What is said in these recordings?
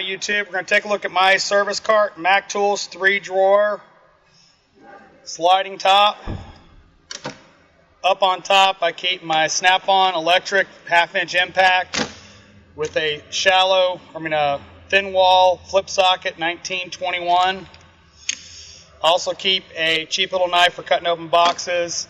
Alright YouTube, we're going to take a look at my service cart, Mac Tools 3-drawer, sliding top. Up on top I keep my snap-on electric 1/2-inch impact with a thin wall flip socket 1921. Also keep a cheap little knife for cutting open boxes,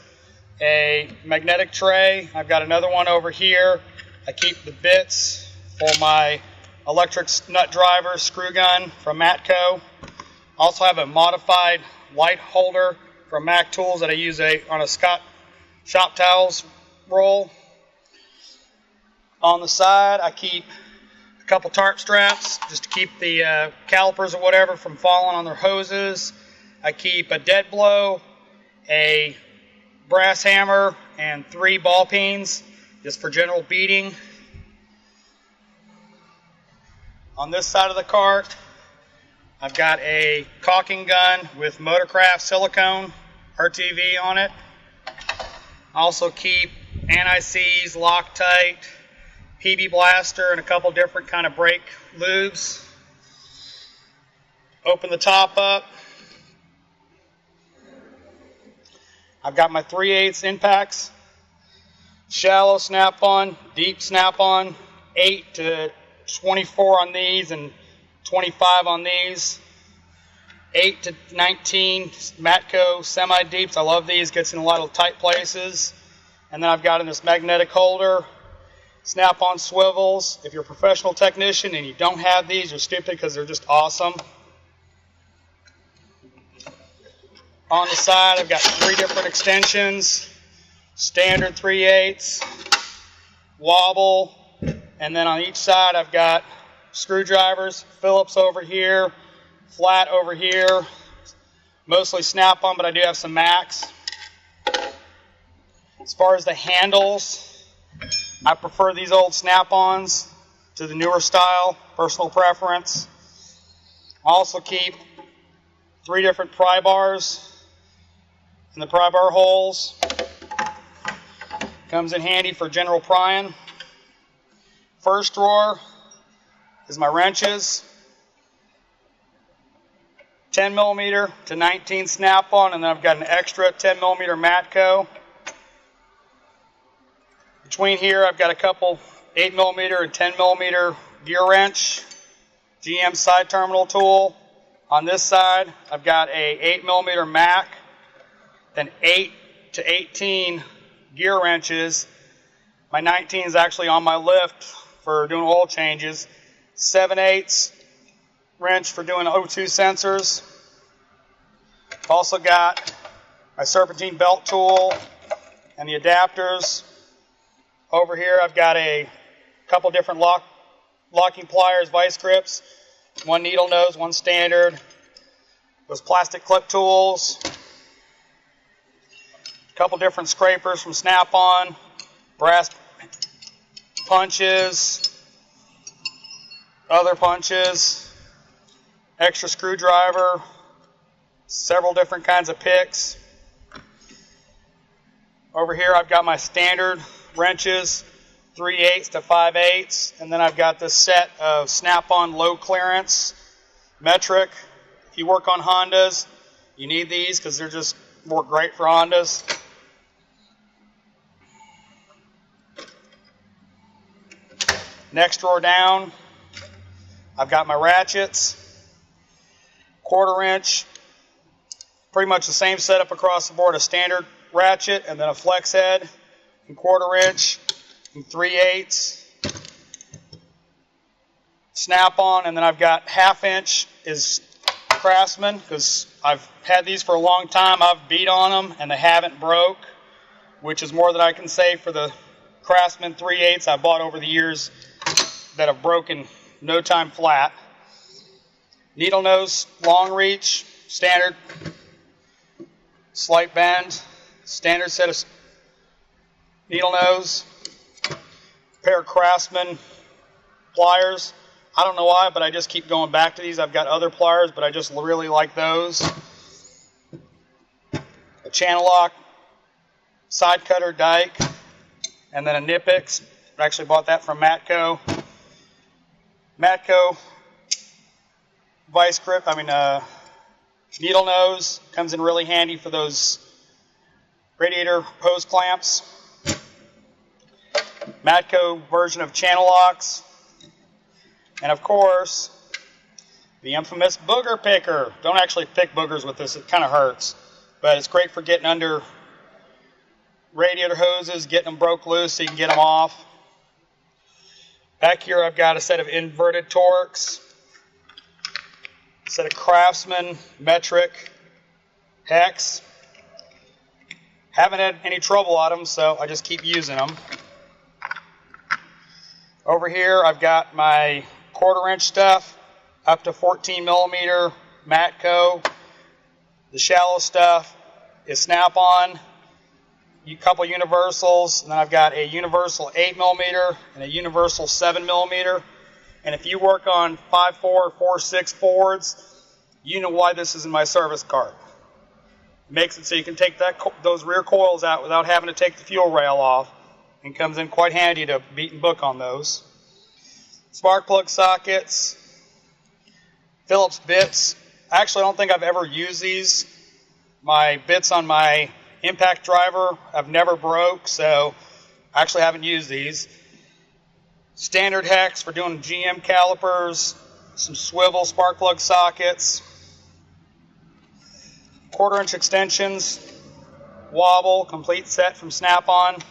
a magnetic tray. I've got another one over here. I keep the bits for my electric nut driver screw gun from Matco. Also have a modified light holder from Mac Tools that I use on a shop towels roll. On the side I keep a couple tarp straps just to keep the calipers or whatever from falling on their hoses. I keep a dead blow, a brass hammer, and 3 ball peens just for general beating. On this side of the cart, I've got a caulking gun with Motorcraft silicone RTV on it. I also keep anti-seize, Loctite, PB Blaster, and a couple different kind of brake lubes. Open the top up. I've got my 3/8 impacts, shallow snap-on, deep snap-on, 8 to 24 on these and 25 on these. 8 to 19 Matco semi-deeps. I love these, gets in a lot of tight places. And then I've got in this magnetic holder, snap-on swivels. If you're a professional technician and you don't have these, you're stupid because they're just awesome. On the side, I've got 3 different extensions, standard 3/8, wobble, and then on each side I've got screwdrivers, Phillips over here, flat over here, mostly snap-on, but I do have some Macs. As far as the handles, I prefer these old snap-ons to the newer style, personal preference. I also keep 3 different pry bars in the pry bar holes. Comes in handy for general prying. First drawer is my wrenches, 10mm to 19 snap-on, and then I've got an extra 10mm Matco. Between here I've got a couple 8mm and 10mm gear wrench, GM side terminal tool. On this side I've got a 8mm Mac, then 8 to 18 gear wrenches. My 19 is actually on my lift for doing oil changes. 7/8 wrench for doing O2 sensors. I've also got my serpentine belt tool and the adapters. Over here I've got a couple different locking pliers, vice grips, 1 needle nose, 1 standard, those plastic clip tools, a couple different scrapers from Snap-on, brass punches, other punches, extra screwdriver, several different kinds of picks. Over here I've got my standard wrenches, 3/8 to 5/8, and then I've got this set of Snap-on low clearance metric. If you work on Hondas, you need these because they're just work great for Hondas. Next drawer down, I've got my ratchets, 1/4 inch, pretty much the same setup across the board, a standard ratchet and then a flex head, and 1/4 inch and 3/8 snap-on, and then I've got 1/2 inch is Craftsman because I've had these for a long time. I've beat on them and they haven't broke, which is more than I can say for the Craftsman 3/8 I bought over the years that have broken no time flat. Needle nose, long reach, standard, slight bend, standard set of needle nose, pair of Craftsman pliers. I don't know why, but I just keep going back to these. I've got other pliers, but I just really like those. A channel lock, side cutter dike, and then a Nipix. I actually bought that from Matco. Matco vice grip, needle nose. Comes in really handy for those radiator hose clamps. Matco version of channel locks. And of course, the infamous booger picker. Don't actually pick boogers with this, it kind of hurts. But it's great for getting under radiator hoses, getting them broke loose so you can get them off. Back here I've got a set of inverted Torx, a set of Craftsman metric hex. Haven't had any trouble on them, so I just keep using them. Over here I've got my 1/4 inch stuff, up to 14 millimeter Matco. The shallow stuff is Snap-on, a couple universals, and then I've got a universal 8 millimeter and a universal 7 millimeter. And if you work on 5.4, 4.6 Fords, you know why this is in my service cart. It makes it so you can take those rear coils out without having to take the fuel rail off, and comes in quite handy to beat and book on those. Spark plug sockets, Phillips bits. Actually, I don't think I've ever used these. My bits on my impact driver have never broke, so I actually haven't used these. Standard hex for doing GM calipers, some swivel spark plug sockets, 1/4 inch extensions, wobble, complete set from Snap-on.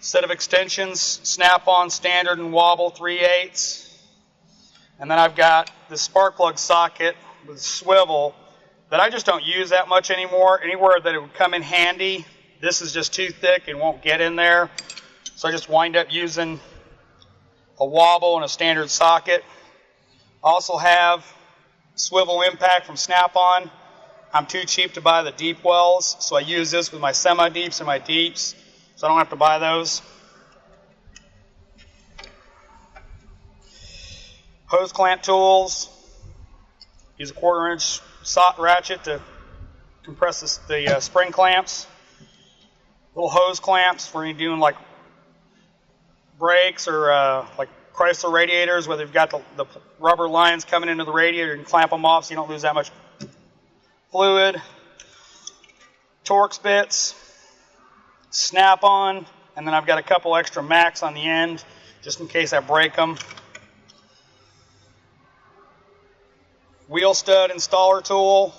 Set of extensions, Snap-on, standard, and wobble 3/8. And then I've got this spark plug socket with swivel that I just don't use that much anymore. Anywhere that it would come in handy, this is just too thick and won't get in there. So I just wind up using a wobble and a standard socket. Also have swivel impact from Snap-on. I'm too cheap to buy the deep wells, so I use this with my semi-deeps and my deeps, so I don't have to buy those. Hose clamp tools. Use a 1/4 inch ratchet to compress the spring clamps. Little hose clamps for you doing like brakes or like Chrysler radiators where they've got the rubber lines coming into the radiator. You can clamp them off so you don't lose that much fluid. Torx bits, Snap-on, and then I've got a couple extra Macs on the end just in case I break them. Wheel stud installer tool.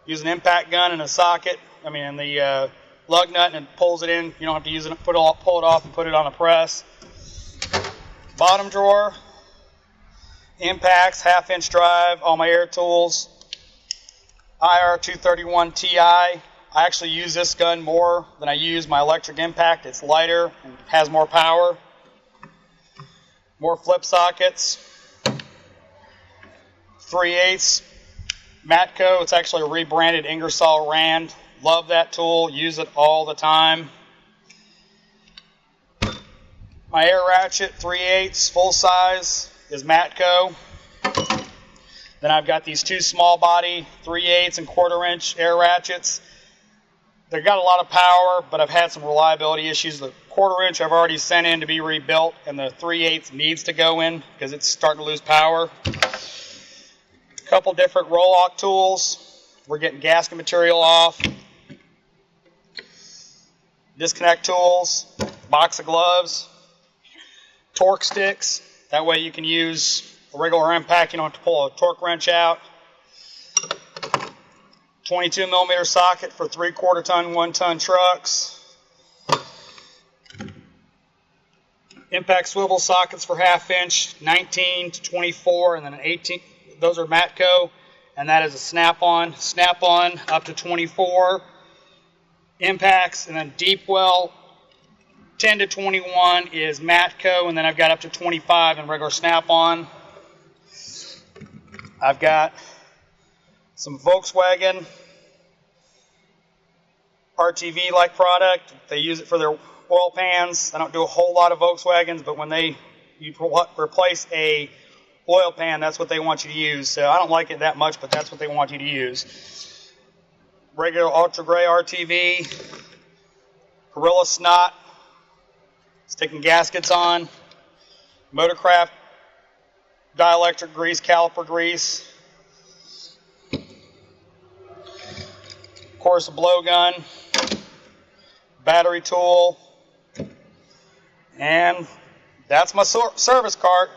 Use an impact gun and a socket. And the lug nut, and it pulls it in. You don't have to use it. Pull it off and put it on a press. Bottom drawer. Impacts, 1/2 inch drive. All my air tools. IR 231 Ti. I actually use this gun more than I use my electric impact. It's lighter and has more power. More flip sockets. 3/8 Matco. It's actually a rebranded Ingersoll Rand. Love that tool. Use it all the time. My air ratchet, 3/8 full size, is Matco. Then I've got these two small body 3/8 and 1/4 inch air ratchets. They've got a lot of power, but I've had some reliability issues. The 1/4 inch I've already sent in to be rebuilt, and the 3/8 needs to go in because it's starting to lose power. Couple different roll-off tools. We're getting gasket material off. Disconnect tools. Box of gloves. Torque sticks. That way you can use a regular impact. You don't have to pull a torque wrench out. 22 millimeter socket for 3/4 ton, 1 ton trucks. Impact swivel sockets for 1/2 inch, 19 to 24, and then an 18. Those are Matco, and that is a Snap-on. Snap-on up to 24 impacts, and then deep well 10 to 21 is Matco, and then I've got up to 25 in regular Snap-on. I've got some Volkswagen RTV-like product. They use it for their oil pans. I don't do a whole lot of Volkswagens, but when you replace a oil pan, that's what they want you to use. So I don't like it that much, but that's what they want you to use. Regular ultra gray RTV, Gorilla Snot, sticking gaskets on, Motorcraft dielectric grease, caliper grease. Of course, a blowgun, battery tool, and that's my service cart.